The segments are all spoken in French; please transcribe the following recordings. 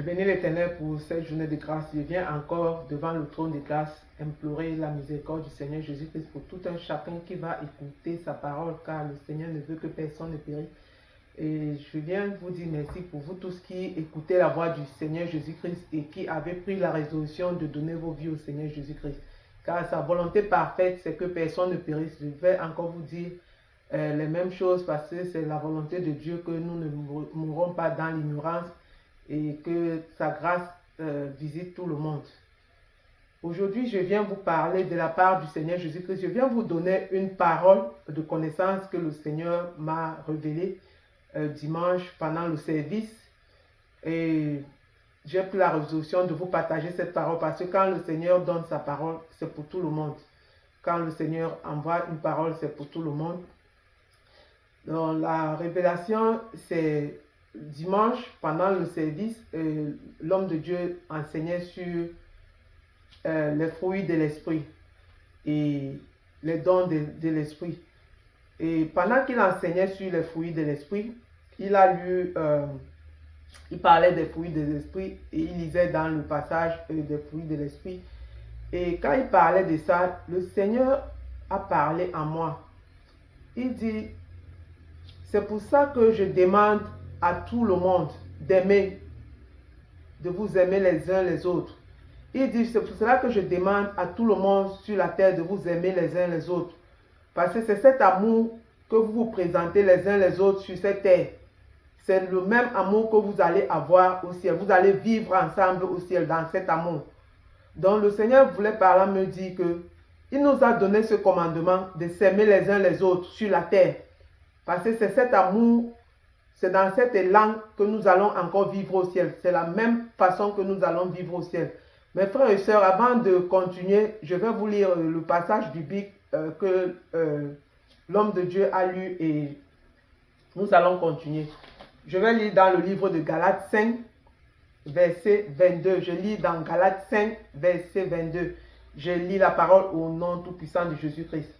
Je bénis l'Éternel pour cette journée de grâce. Je viens encore devant le trône de grâce implorer la miséricorde du Seigneur Jésus-Christ pour tout un chacun qui va écouter sa parole, car le Seigneur ne veut que personne ne périsse. Et je viens vous dire merci pour vous tous qui écoutez la voix du Seigneur Jésus-Christ et qui avez pris la résolution de donner vos vies au Seigneur Jésus-Christ. Car sa volonté parfaite, c'est que personne ne périsse. Je vais encore vous dire les mêmes choses parce que c'est la volonté de Dieu que nous ne mourrons pas dans l'ignorance et que sa grâce visite tout le monde. Aujourd'hui, je viens vous parler de la part du Seigneur Jésus-Christ. Je viens vous donner une parole de connaissance que le Seigneur m'a révélée dimanche pendant le service. Et j'ai pris la résolution de vous partager cette parole parce que quand le Seigneur donne sa parole, c'est pour tout le monde. Quand le Seigneur envoie une parole, c'est pour tout le monde. Donc, la révélation, c'est dimanche, pendant le service, l'homme de Dieu enseignait sur les fruits de l'esprit et les dons de l'esprit. Et pendant qu'il enseignait sur les fruits de l'esprit, il a lu, il parlait des fruits de l'esprit et il lisait dans le passage des fruits de l'esprit. Et quand il parlait de ça, le Seigneur a parlé à moi. Il dit, c'est pour ça que je demande à tout le monde d'aimer, de vous aimer les uns les autres. Il dit, c'est pour cela que je demande à tout le monde sur la terre de vous aimer les uns les autres. Parce que c'est cet amour que vous vous présentez les uns les autres sur cette terre. C'est le même amour que vous allez avoir au ciel. Vous allez vivre ensemble au ciel dans cet amour. Donc le Seigneur voulait par là me dire que il nous a donné ce commandement de s'aimer les uns les autres sur la terre. Parce que c'est cet amour, c'est dans cet élan que nous allons encore vivre au ciel. C'est la même façon que nous allons vivre au ciel. Mes frères et sœurs, avant de continuer, je vais vous lire le passage biblique que l'homme de Dieu a lu et nous allons continuer. Je vais lire dans le livre de Galates 5, verset 22. Je lis dans Galates 5, verset 22. Je lis la parole au nom tout-puissant de Jésus-Christ.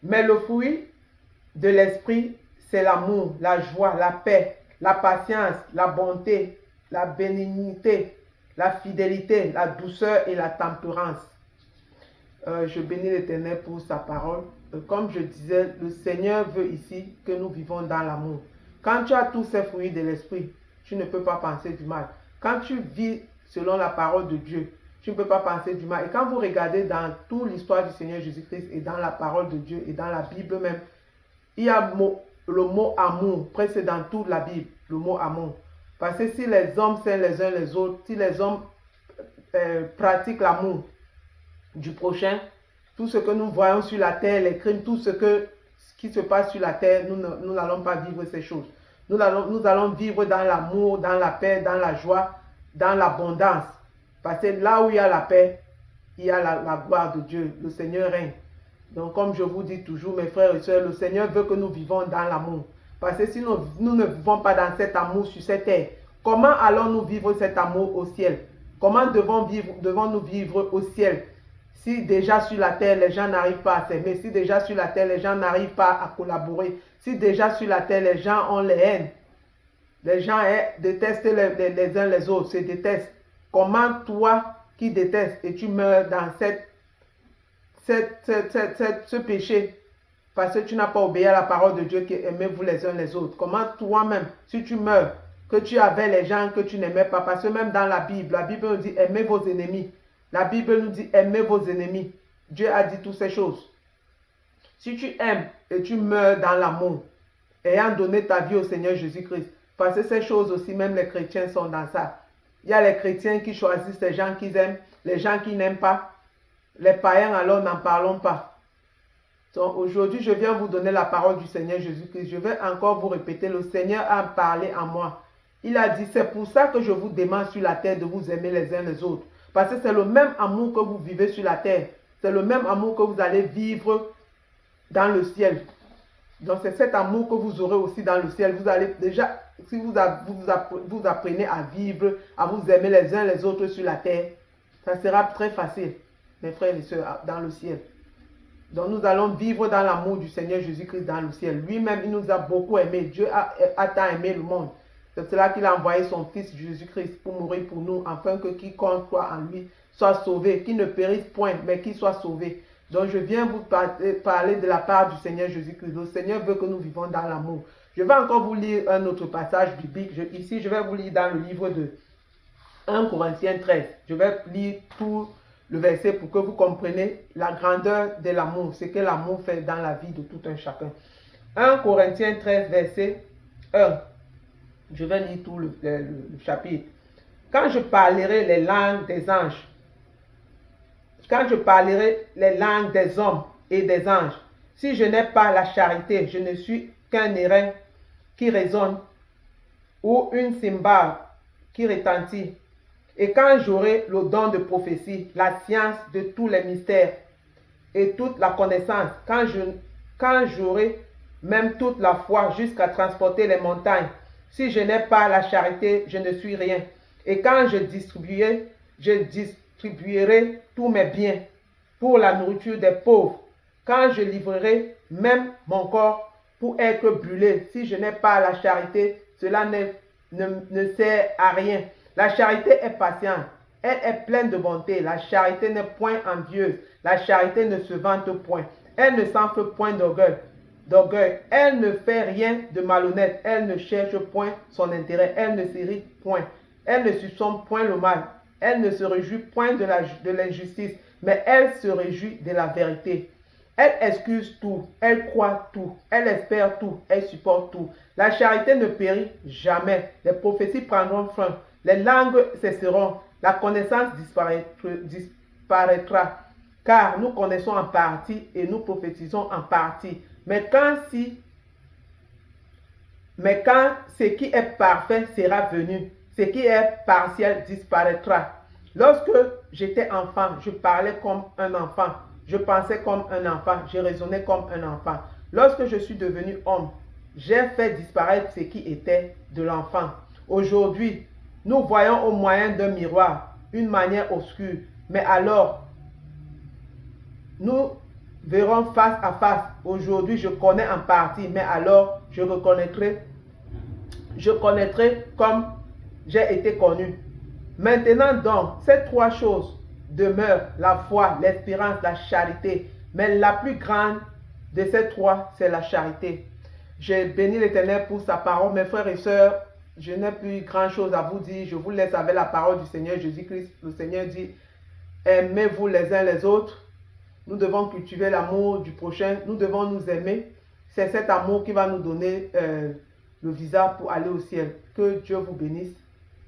Mais le fruit de l'esprit, c'est l'amour, la joie, la paix, la patience, la bonté, la bénignité, la fidélité, la douceur et la tempérance. Je bénis l'Éternel pour sa parole. Comme je disais, le Seigneur veut ici que nous vivons dans l'amour. Quand tu as tous ces fruits de l'esprit, tu ne peux pas penser du mal. Quand tu vis selon la parole de Dieu, tu ne peux pas penser du mal. Et quand vous regardez dans toute l'histoire du Seigneur Jésus-Christ et dans la parole de Dieu et dans la Bible même, il y a le mot amour, presque dans toute la Bible, le mot amour. Parce que si les hommes s'aiment les uns les autres, si les hommes pratiquent l'amour du prochain, tout ce que nous voyons sur la terre, les crimes, tout ce qui se passe sur la terre, nous n'allons pas vivre ces choses. Nous allons vivre dans l'amour, dans la paix, dans la joie, dans l'abondance. Parce que là où il y a la paix, il y a la gloire de Dieu. Le Seigneur règne. Donc comme je vous dis toujours, mes frères et sœurs, le Seigneur veut que nous vivons dans l'amour. Parce que si nous ne vivons pas dans cet amour sur cette terre, comment allons-nous vivre cet amour au ciel? Comment devons-nous vivre au ciel? Si déjà sur la terre, les gens n'arrivent pas à s'aimer, si déjà sur la terre, les gens n'arrivent pas à collaborer, si déjà sur la terre, les gens ont les haines, les gens détestent les uns les autres, se détestent. Comment toi qui détestes et tu meurs dans ce péché parce que tu n'as pas obéi à la parole de Dieu qui est aimez-vous les uns les autres? Comment toi-même, si tu meurs, que tu avais les gens que tu n'aimais pas, parce que même dans la Bible nous dit aimez vos ennemis. La Bible nous dit aimez vos ennemis. Dieu a dit toutes ces choses. Si tu aimes et tu meurs dans l'amour, ayant donné ta vie au Seigneur Jésus-Christ, parce que ces choses aussi, même les chrétiens sont dans ça. Il y a les chrétiens qui choisissent les gens qu'ils aiment, les gens qui n'aiment pas. Les païens, alors n'en parlons pas. Donc aujourd'hui, je viens vous donner la parole du Seigneur Jésus-Christ. Je vais encore vous répéter, le Seigneur a parlé à moi. Il a dit, c'est pour ça que je vous demande sur la terre de vous aimer les uns les autres. Parce que c'est le même amour que vous vivez sur la terre. C'est le même amour que vous allez vivre dans le ciel. Donc c'est cet amour que vous aurez aussi dans le ciel. Vous allez déjà, si vous apprenez à vivre, à vous aimer les uns les autres sur la terre, ça sera très facile, mes frères et sœurs, dans le ciel. Donc nous allons vivre dans l'amour du Seigneur Jésus-Christ dans le ciel. Lui-même, il nous a beaucoup aimés. Dieu a tant aimé le monde. C'est cela qu'il a envoyé son Fils Jésus-Christ pour mourir pour nous, afin que quiconque croit en lui soit sauvé, qu'il ne périsse point, mais qu'il soit sauvé. Donc je viens vous parler de la part du Seigneur Jésus-Christ. Le Seigneur veut que nous vivons dans l'amour. Je vais encore vous lire un autre passage biblique. Ici, je vais vous lire dans le livre de 1 Corinthiens 13. Je vais lire tout le verset pour que vous compreniez la grandeur de l'amour, ce que l'amour fait dans la vie de tout un chacun. 1 Corinthiens 13, verset 1. Je vais lire tout le chapitre. Quand je parlerai les langues des anges, quand je parlerai les langues des hommes et des anges, si je n'ai pas la charité, je ne suis qu'un airain qui résonne ou une cymbale qui retentit. Et quand j'aurai le don de prophétie, la science de tous les mystères et toute la connaissance, quand j'aurai même toute la foi jusqu'à transporter les montagnes, si je n'ai pas la charité, je ne suis rien. Et quand je distribuerai tous mes biens pour la nourriture des pauvres, quand je livrerai même mon corps pour être brûlé, si je n'ai pas la charité, cela ne sert à rien. La charité est patiente, elle est pleine de bonté. La charité n'est point envieuse, la charité ne se vante point, elle ne s'enfle point d'orgueil. Elle ne fait rien de malhonnête, elle ne cherche point son intérêt, elle ne s'irrite point, elle ne soupçonne point le mal, elle ne se réjouit point de l'injustice, mais elle se réjouit de la vérité. Elle excuse tout, elle croit tout, elle espère tout, elle supporte tout. La charité ne périt jamais, les prophéties prendront fin, les langues cesseront, la connaissance disparaîtra, car nous connaissons en partie et nous prophétisons en partie. Mais quand ce qui est parfait sera venu, ce qui est partiel disparaîtra. Lorsque j'étais enfant, je parlais comme un enfant, je pensais comme un enfant, je raisonnais comme un enfant. Lorsque je suis devenu homme, j'ai fait disparaître ce qui était de l'enfant. Aujourd'hui, nous voyons au moyen d'un miroir une manière obscure, mais alors, nous verrons face à face. Aujourd'hui, je connais en partie, mais alors, je connaîtrai comme j'ai été connu. Maintenant donc, ces trois choses demeurent, la foi, l'espérance, la charité. Mais la plus grande de ces trois, c'est la charité. J'ai béni l'Éternel pour sa parole. Mes frères et sœurs, je n'ai plus grand chose à vous dire. Je vous laisse avec la parole du Seigneur Jésus-Christ. Le Seigneur dit, aimez-vous les uns les autres. Nous devons cultiver l'amour du prochain. Nous devons nous aimer. C'est cet amour qui va nous donner le visa pour aller au ciel. Que Dieu vous bénisse.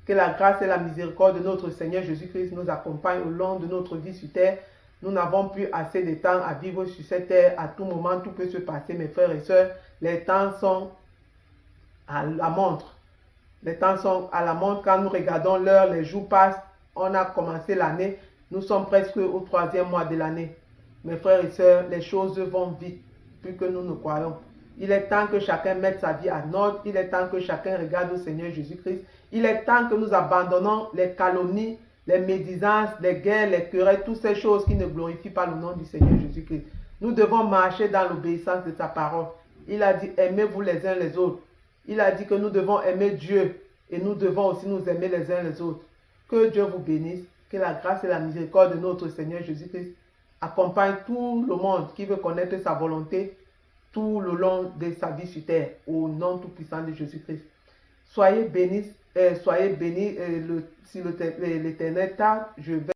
Que la grâce et la miséricorde de notre Seigneur Jésus-Christ nous accompagnent au long de notre vie sur terre. Nous n'avons plus assez de temps à vivre sur cette terre. À tout moment, tout peut se passer, mes frères et sœurs. Les temps sont à la montre. Les temps sont à la montre. Quand nous regardons l'heure, les jours passent. On a commencé l'année. Nous sommes presque au 3e mois de l'année. Mes frères et sœurs, les choses vont vite, plus que nous ne croyons. Il est temps que chacun mette sa vie à l'ordre. Il est temps que chacun regarde au Seigneur Jésus-Christ. Il est temps que nous abandonnons les calomnies, les médisances, les guerres, les querelles, toutes ces choses qui ne glorifient pas le nom du Seigneur Jésus-Christ. Nous devons marcher dans l'obéissance de sa parole. Il a dit, aimez-vous les uns les autres. Il a dit que nous devons aimer Dieu et nous devons aussi nous aimer les uns les autres. Que Dieu vous bénisse, que la grâce et la miséricorde de notre Seigneur Jésus-Christ accompagne tout le monde qui veut connaître sa volonté tout le long de sa vie sur terre, au nom tout-puissant de Jésus-Christ. Soyez bénis, si l'Éternel tarde, je vais